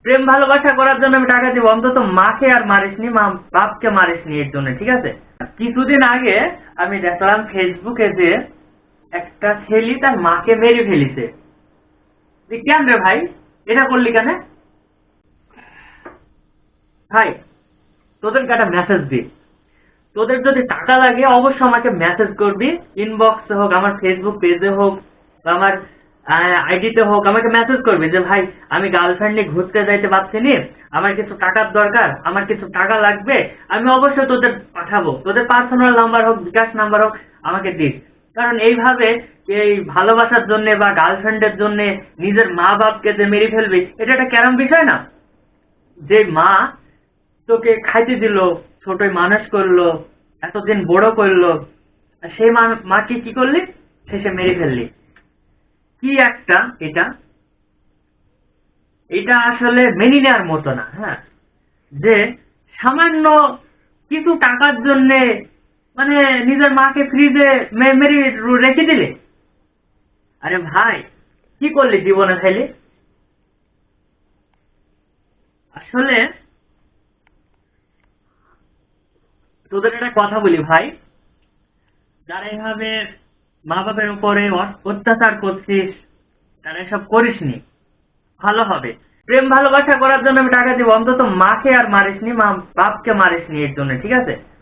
প্রেম ভালোবাসা করার জন্য আমি টাকা দিব, অন্তত মাকে আর মারিসনি, মা বাপকে মারিসনি এর জন্য, ঠিক আছে? কিছুদিন আগে আমি দেখলাম ফেসবুকে যে একটা ছেলে তার মাকে মেরে ফেলিছে। কেন রে ভাই, এটা করলি কেন ভাই? তোদেরকে একটা মেসেজ দি, তোদের যদি টাকা লাগে অবশ্যই আমাকে মেসেজ করবি, ইনবক্সে হোক, আমার ফেসবুক পেজে হোক, বা আমার আইডিতে হোক, আমাকে মেসেজ করবি যে ভাই আমি গার্লফ্রেন্ড নিয়ে ঘুরতে যাইতে পারছি নি, আমার কিছু টাকার দরকার, আমার কিছু টাকা লাগবে, আমি অবশ্যই তোদের পাঠাবো। তোদের পার্সোনাল নাম্বার হোক, বিকাশ নাম্বার হোক, আমাকে দিস। কারণ এইভাবে এই ভালোবাসার জন্য বা গার্লফ্রেন্ডের জন্য নিজের মা বাপকে যে মেরে ফেলবি, এটা একটা ক্যারাম বিষয় না? যে মা তোকে খাইতে দিল, ছোটই মানুষ করলো, এতদিন বড় করলো, আর সেই মাকে কি করলি? শেষে মেরে ফেললি। কি একটা এটা, এটা আসলে মেনে নেওয়ার মতো না। হ্যাঁ, যে সামান্য কিছু টাকার জন্য মানে নিজের মাকে ফ্রিজে মেরে রেখে দিলে। আরে ভাই, কি করলি জীবনে খাইলে? আসলে তোদের একটা কথা বলি ভাই, যারা এভাবে মা বাপের উপরে অত্যাচার করছিস, তারা এসব করিসনি, ভালো হবে। প্রেম ভালোবাসা করার জন্য আমি টাকা দিব, অন্তত মাকে আর মারিসনি, মা বাপকে মারিসনি এর জন্য, ঠিক আছে?